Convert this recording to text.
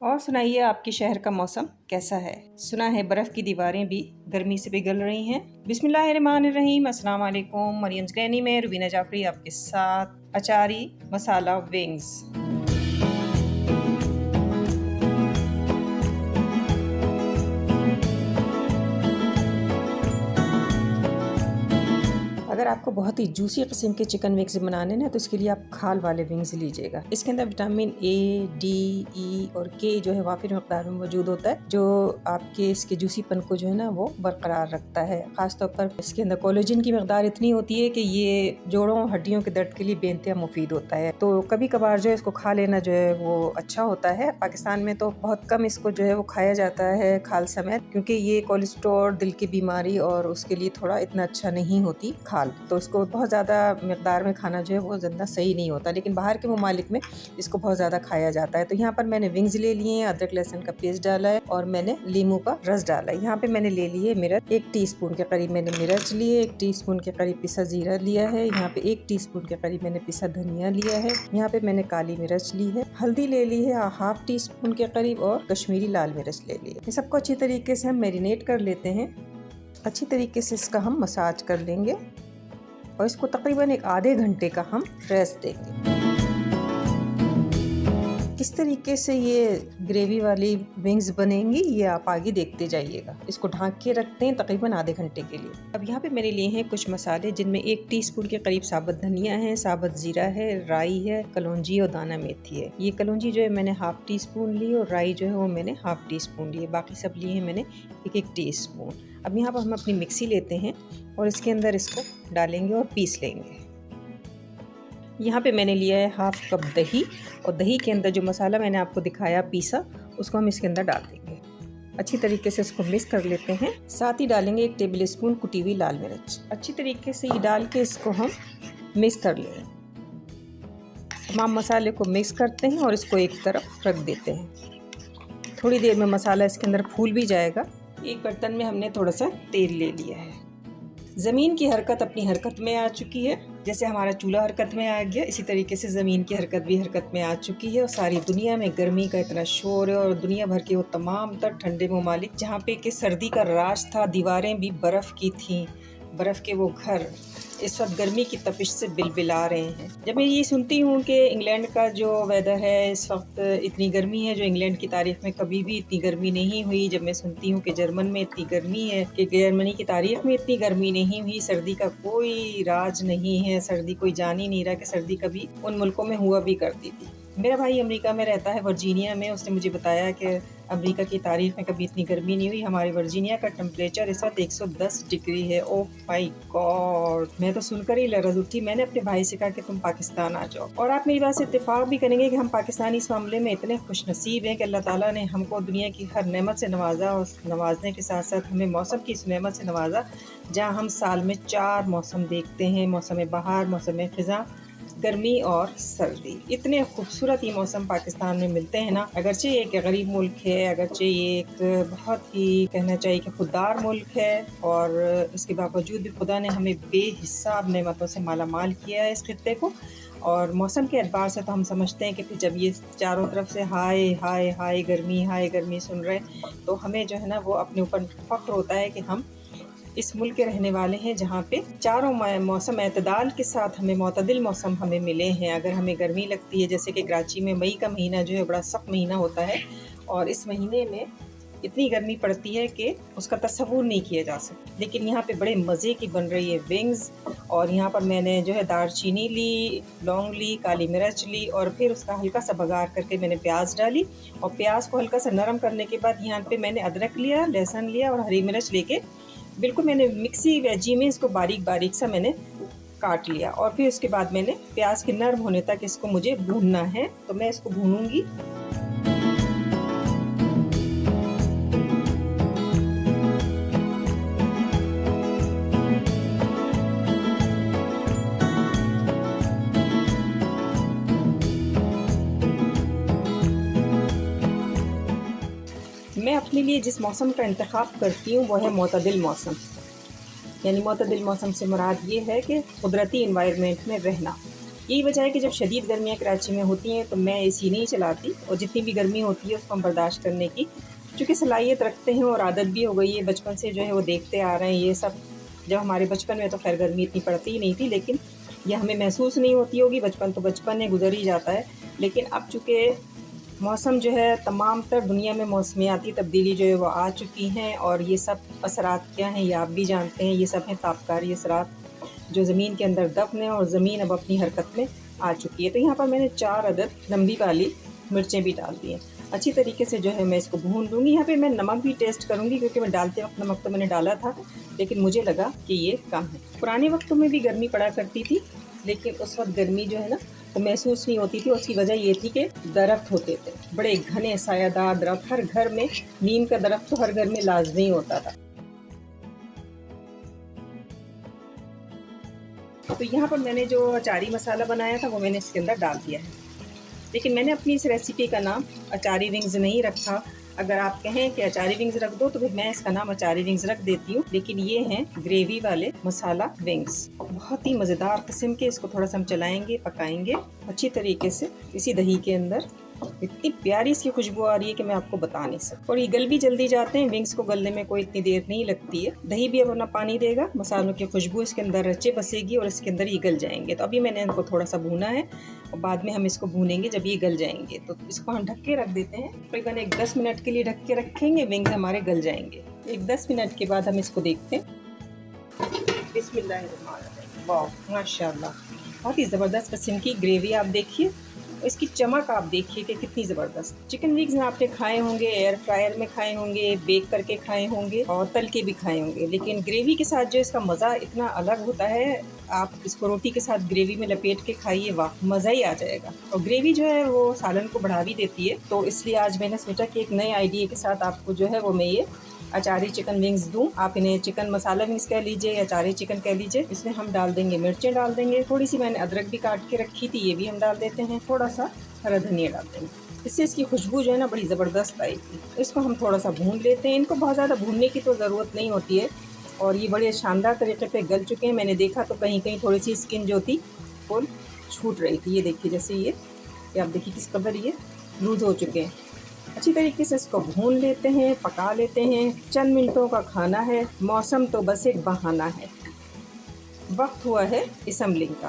और सुनाइए, आपके शहर का मौसम कैसा है? सुना है बर्फ़ की दीवारें भी गर्मी से पिघल रही हैं। बिस्मिल्लाहिर्रहमानिर्रहीम, अस्सलाम वालेकुम। मरियम ज़गैनी में रुबीना जाफ़री आपके साथ अचारी मसाला विंग्स। अगर आपको बहुत ही जूसी किस्म के चिकन विंग्स बनाने ना, तो इसके लिए आप खाल वाले विंग्स लीजिएगा। इसके अंदर विटामिन ए, डी, ई और के जो है वाफिर मकदार में मौजूद होता है, जो आपके इसके जूसीपन को जो है ना वो बरकरार रखता है। खासतौर पर इसके अंदर कोलेजन की मकदार इतनी होती है कि ये जोड़ों हड्डियों के दर्द के लिए बेइंतहा मुफीद होता है। तो कभी कभार जो है इसको खा लेना जो है वो अच्छा होता है। पाकिस्तान में तो बहुत कम इसको जो है वो खाया जाता है खाल समेत, क्योंकि ये कोलेस्ट्रॉल, दिल की बीमारी और उसके लिए थोड़ा इतना अच्छा नहीं होती खाल। तो इसको बहुत ज़्यादा मकदार में खाना जो है वो ज़्यादा सही नहीं होता, लेकिन बाहर के ममालिक में इसको बहुत ज़्यादा खाया जाता है। तो यहाँ पर मैंने विंग्स ले लिए हैं, अदरक लहसुन का पेस्ट डाला है और मैंने लीमू का रस डाला है। यहाँ पे मैंने ले लिए मिर्च, 1 टीस्पून के करीब मैंने मिर्च लिए, 1 टीस्पून के करीब पिसा जीरा लिया है। यहाँ पे 1 टीस्पून के करीब मैंने पिसा धनिया लिया है। यहाँ पे मैंने काली मिर्च ली है, हल्दी ले ली है हाफ टीस्पून के करीब और कश्मीरी लाल मिर्च ले ली है। ये सबको अच्छी तरीके से हम मैरिनेट कर लेते हैं। अच्छी तरीके से इसका हम मसाज कर लेंगे और इसको तकरीबन एक आधे घंटे का हम रेस्ट देंगे। किस तरीके से ये ग्रेवी वाली विंग्स बनेंगी ये आप आगे देखते जाइएगा। इसको ढक के रखते हैं तकरीबन आधे घंटे के लिए। अब यहाँ पे मैंने लिए हैं कुछ मसाले, जिनमें 1 टीस्पून के करीब साबुत धनिया है, साबुत जीरा है, राई है, कलौंजी और दाना मेथी है। ये कलौंजी जो है मैंने हाफ टी स्पून ली और राई जो है वो मैंने हाफ टी स्पून ली। बाकी सब लिए हैं मैंने 1-1 टीस्पून। अब यहाँ पर हम अपनी मिक्सी लेते हैं और इसके अंदर इसको डालेंगे और पीस लेंगे। यहाँ पे मैंने लिया है हाफ कप दही और दही के अंदर जो मसाला मैंने आपको दिखाया पीसा, उसको हम इसके अंदर डाल देंगे। अच्छी तरीके से इसको मिक्स कर लेते हैं। साथ ही डालेंगे 1 टेबल स्पून कुटी हुई लाल मिर्च। अच्छी तरीके से ये डाल के इसको हम मिक्स कर लेंगे। तमाम मसाले को मिक्स करते हैं और इसको एक तरफ रख देते हैं। थोड़ी देर में मसाला इसके अंदर फूल भी जाएगा। एक बर्तन में हमने थोड़ा सा तेल ले लिया है। ज़मीन की हरकत अपनी हरकत में आ चुकी है। जैसे हमारा चूल्हा हरकत में आ गया, इसी तरीके से ज़मीन की हरकत भी हरकत में आ चुकी है। और सारी दुनिया में गर्मी का इतना शोर है और दुनिया भर के वो तमाम तर ठंडे ममालिक जहाँ पे कि सर्दी का राज था, दीवारें भी बर्फ़ की थीं, बर्फ़ के वो घर इस वक्त गर्मी की तपिश से बिलबिला रहे हैं। जब मैं ये सुनती हूँ कि इंग्लैंड का जो वेदर है इस वक्त इतनी गर्मी है, जो इंग्लैंड की तारीख में कभी भी इतनी गर्मी नहीं हुई। जब मैं सुनती हूँ कि जर्मन में इतनी गर्मी है, कि जर्मनी की तारीख में इतनी गर्मी नहीं हुई, सर्दी का कोई राज नहीं है, सर्दी कोई जान ही नहीं रहा कि सर्दी कभी उन मुल्कों में हुआ भी करती थी। मेरा भाई अमेरिका में रहता है, वर्जीनिया में। उसने मुझे बताया कि अमेरिका की तारीख में कभी इतनी गर्मी नहीं हुई। हमारे वर्जीनिया का टेम्परेचर इस वक्त 110 डिग्री है। ओह माय गॉड, मैं तो सुनकर ही लरज़ उठी। मैंने अपने भाई से कहा कि तुम पाकिस्तान आ जाओ। और आप मेरी बात से इत्तेफाक भी करेंगे कि हम पाकिस्तानी इस मामले में इतने खुशनसीब हैं कि अल्लाह ताला ने हमको दुनिया की हर नेमत से नवाजा और नवाजने के साथ साथ हमें मौसम की इस नेमत से नवाजा, जहाँ हम साल में 4 मौसम देखते हैं। मौसम बहार, मौसम ख़िज़ां, गर्मी और सर्दी। इतने खूबसूरत ये मौसम पाकिस्तान में मिलते हैं ना। अगरचे ये एक गरीब मुल्क है, अगरचे ये एक बहुत ही कहना चाहिए कि खुददार मुल्क है, और इसके बावजूद भी खुदा ने हमें बेहिसाब नेमतों से माला माल किया है इस खित्ते को। और मौसम के एतबार से तो हम समझते हैं कि फिर जब ये चारों तरफ से हाय हाय हाय गर्मी सुन रहे हैं, तो हमें जो है ना वो अपने ऊपर फ़ख्र होता है कि हम इस मुल्क के रहने वाले हैं, जहाँ पे चारों मौसम एतदाल के साथ हमें मोतदिल मौसम हमें मिले हैं। अगर हमें गर्मी लगती है, जैसे कि कराची में मई का महीना जो है बड़ा सख्त महीना होता है, और इस महीने में इतनी गर्मी पड़ती है कि उसका तस्वुर नहीं किया जा सकता। लेकिन यहाँ पे बड़े मज़े की बन रही है विंग्स। और यहाँ पर मैंने जो है दारचीनी ली, लौंग ली, काली मिर्च ली और फिर उसका हल्का सा बघार करके मैंने प्याज डाली। और प्याज को हल्का सा नरम करने के बाद यहाँ पे मैंने अदरक लिया, लहसुन लिया और हरी मिर्च लेके बिल्कुल मैंने मिक्सी वेजी में इसको बारीक बारीक सा मैंने काट लिया। और फिर उसके बाद मैंने प्याज के नरम होने तक इसको मुझे भूनना है, तो मैं इसको भूनूंगी। मैं अपने लिए जिस मौसम का इंतखाब करती हूँ वो है मोतदिल मौसम। यानी मोतदिल मौसम से मुराद ये है कि कुदरती इन्वायरमेंट में रहना। यही वजह है कि जब शदीद गर्मियाँ कराची में होती हैं तो मैं एसी नहीं चलाती, और जितनी भी गर्मी होती है उसको हम बर्दाश्त करने की चूँकि सलाहियत रखते हैं और आदत भी हो गई है, बचपन से जो है वो देखते आ रहे हैं ये सब। जब हमारे बचपन में तो खैर गर्मी इतनी पड़ती ही नहीं थी, लेकिन ये हमें महसूस नहीं होती होगी, बचपन तो बचपन है, गुजर ही जाता है। लेकिन अब चूँकि मौसम जो है तमाम तर दुनिया में मौसमियाती तब्दीली जो है वो आ चुकी हैं, और ये सब असरात क्या हैं ये आप भी जानते हैं। ये सब हैं तापकारी असरात जो ज़मीन के अंदर दफ़न है, और ज़मीन अब अपनी हरकत में आ चुकी है। तो यहाँ पर मैंने 4 अदद लंबी वाली मिर्चें भी डाल दी हैं। अच्छी तरीके से जो है मैं इसको भून लूँगी। यहाँ पे मैं नमक भी टेस्ट करूँगी, क्योंकि मैं डालते वक्त नमक तो मैंने डाला था, लेकिन मुझे लगा कि ये कम है। पुराने वक्तों में भी गर्मी पड़ा करती थी, लेकिन उस वक्त गर्मी जो है ना वो महसूस नहीं होती थी। उसकी वजह ये थी कि दरख्त होते थे, बड़े घने सायादार दरख्त, हर घर में नीम का दरख्त तो हर घर में लाजमी होता था। तो यहाँ पर मैंने जो अचारी मसाला बनाया था वो मैंने इसके अंदर डाल दिया है, लेकिन मैंने अपनी इस रेसिपी का नाम अचारी विंग्स नहीं रखा। अगर आप कहें कि अचारी विंग्स रख दो तो फिर मैं इसका नाम अचारी विंग्स रख देती हूँ, लेकिन ये हैं ग्रेवी वाले मसाला विंग्स। बहुत ही मज़ेदार किस्म के। इसको थोड़ा सा हम चलाएंगे, पकाएंगे अच्छी तरीके से इसी दही के अंदर। इतनी प्यारी इसकी खुशबू आ रही है कि मैं आपको बता नहीं सकती। और ये गल भी जल्दी जाते हैं, विंग्स को गलने में कोई इतनी देर नहीं लगती है। दही भी अब अपना पानी देगा, मसालों की खुशबू इसके अंदर रचे बसेगी और इसके अंदर ये गल जाएंगे। तो अभी मैंने इनको थोड़ा सा भूना है, और बाद में हम इसको भूनेंगे जब ये गल जाएंगे। तो इसको हम ढक के रख देते हैं, तकरीबन एक 10 मिनट के लिए ढक के रखेंगे। विंग्स हमारे गल जाएंगे। एक 10 मिनट के बाद हम इसको देखते हैं। बिस्मिल्लाहिर्रहमानिर्रहीम। वाह माशाल्लाह, बहुत ही ज़बरदस्त किस्म की ग्रेवी। आप देखिए इसकी चमक, आप देखिए कि कितनी ज़बरदस्त। चिकन विंग्स आपने खाए होंगे, एयर फ्रायर में खाए होंगे, बेक करके खाए होंगे और तल के भी खाए होंगे, लेकिन ग्रेवी के साथ जो इसका मज़ा इतना अलग होता है। आप इसको रोटी के साथ ग्रेवी में लपेट के खाइए, वाह मज़ा ही आ जाएगा। और ग्रेवी जो है वो सालन को बढ़ा भी देती है। तो इसलिए आज मैंने सोचा कि एक नए आइडिया के साथ आपको जो है वो मैं ये अचारी चिकन विंग्स दूं। आप इन्हें चिकन मसाला विंग्स कह लीजिए या अचारी चिकन कह लीजिए। इसमें हम डाल देंगे मिर्चें, डाल देंगे थोड़ी सी, मैंने अदरक भी काट के रखी थी, ये भी हम डाल देते हैं। थोड़ा सा हरा धनिया डाल देंगे, इससे इसकी खुशबू जो है ना बड़ी ज़बरदस्त आएगी। इसको हम थोड़ा सा भून लेते हैं। इनको बहुत ज़्यादा भूनने की तो ज़रूरत नहीं होती है, और ये बड़े शानदार तरीके पे गल चुके हैं। मैंने देखा तो कहीं कहीं थोड़ी सी स्किन जो थी वो छूट रही थी। ये देखिए, जैसे ये आप देखिए किस कदर ये लूज़ हो चुके हैं। अच्छी तरीके से इसको भून लेते हैं, पका लेते हैं। चंद मिनटों का खाना है, मौसम तो बस एक बहाना है। वक्त हुआ है असम्बलिंग का।